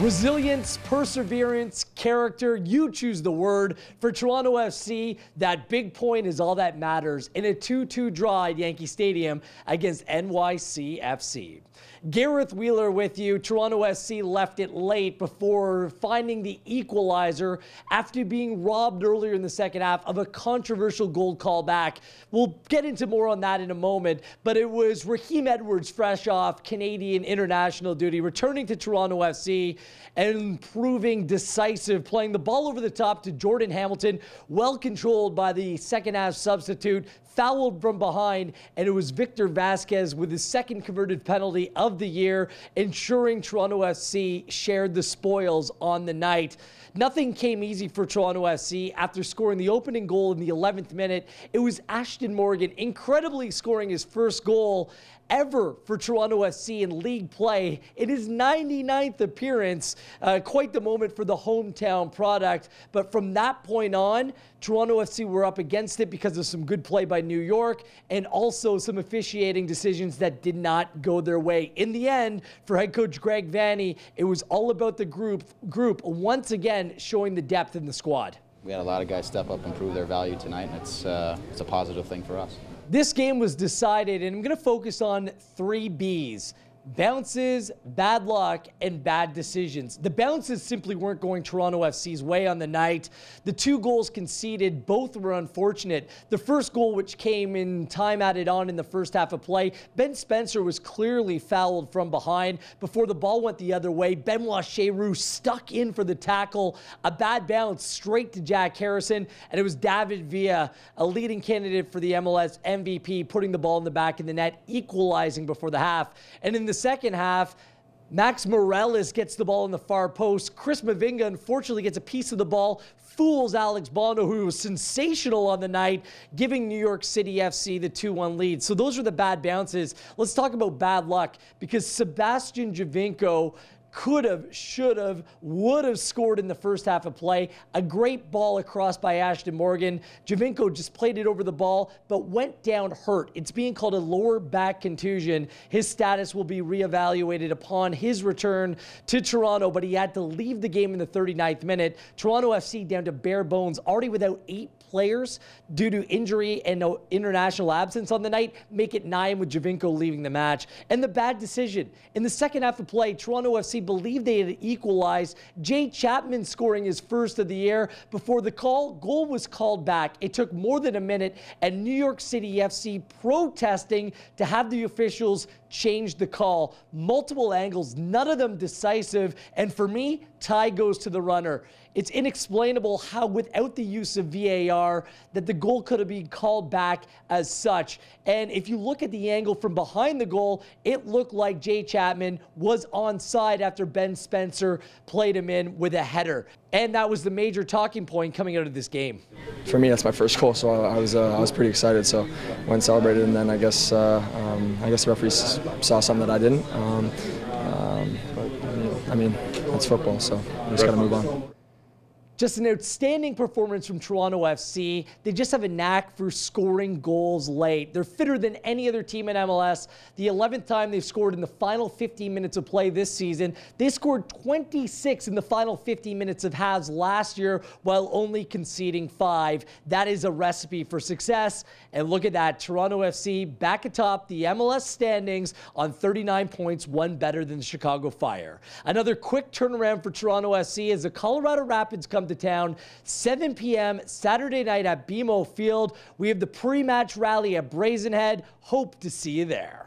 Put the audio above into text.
Resilience, perseverance, character, you choose the word. For Toronto FC, that big point is all that matters in a 2-2 draw at Yankee Stadium against NYCFC. Gareth Wheeler with you. Toronto FC left it late before finding the equalizer after being robbed earlier in the second half of a controversial goal call back. We'll get into more on that in a moment, but it was Raheem Edwards, fresh off Canadian international duty, returning to Toronto FC and proving decisive, playing the ball over the top to Jordan Hamilton, well controlled by the second half substitute, fouled from behind, and it was Victor Vazquez with his second converted penalty of the year, ensuring Toronto FC shared the spoils on the night. Nothing came easy for Toronto FC after scoring the opening goal in the 11th minute. It was Ashtone Morgan incredibly scoring his first goal ever for Toronto FC in league play in his 99th appearance. Quite the moment for the hometown product. But from that point on, Toronto FC were up against it because of some good play by New York and also some officiating decisions that did not go their way. In the end, for head coach Greg Vanney, it was all about the group once again showing the depth in the squad. We had a lot of guys step up and prove their value tonight, and it's a positive thing for us. This game was decided, and I'm going to focus on 3 B's. Bounces, bad luck, and bad decisions. The bounces simply weren't going Toronto FC's way on the night. The 2 goals conceded, both were unfortunate. The first goal, which came in time added on in the first half of play, Ben Spencer was clearly fouled from behind before the ball went the other way. Benoit Cheroux stuck in for the tackle. A bad bounce straight to Jack Harrison, and it was David Villa, a leading candidate for the MLS MVP, putting the ball in the back of the net, equalizing before the half. And in the second half, Max Morales gets the ball in the far post. Chris Mavinga unfortunately gets a piece of the ball, fools Alex Bono, who was sensational on the night, giving New York City FC the 2-1 lead. So those are the bad bounces. Let's talk about bad luck, because Sebastian Giovinco could have, should have, would have scored in the first half of play. A great ball across by Ashtone Morgan. Giovinco just played it over the ball, but went down hurt. It's being called a lower back contusion. His status will be reevaluated upon his return to Toronto, but he had to leave the game in the 39th minute. Toronto FC down to bare bones, already without 8 players due to injury and no international absence on the night, make it 9 with Giovinco leaving the match. And the bad decision. In the second half of play, Toronto FC believed they had equalized. Jay Chapman scoring his first of the year before the goal was called back. It took more than a minute, and New York City FC protesting to have the officials change the call. Multiple angles, none of them decisive, and for me, tie goes to the runner. It's inexplainable how, without the use of VAR, that the goal could have been called back as such. And if you look at the angle from behind the goal, it looked like Jay Chapman was onside after Ben Spencer played him in with a header. And that was the major talking point coming out of this game. For me, that's my first goal, so I was pretty excited. So went and celebrated, and then I guess the referees saw something that I didn't. But I mean, it's football, so we just got to move on. Just an outstanding performance from Toronto FC. They just have a knack for scoring goals late. They're fitter than any other team in MLS. The 11th time they've scored in the final 15 minutes of play this season. They scored 26 in the final 15 minutes of halves last year while only conceding 5. That is a recipe for success. And look at that, Toronto FC back atop the MLS standings on 39 points, one better than the Chicago Fire. Another quick turnaround for Toronto FC as the Colorado Rapids come to town, 7 p.m. Saturday night at BMO Field. We have the pre-match rally at Brazen Head. Hope to see you there.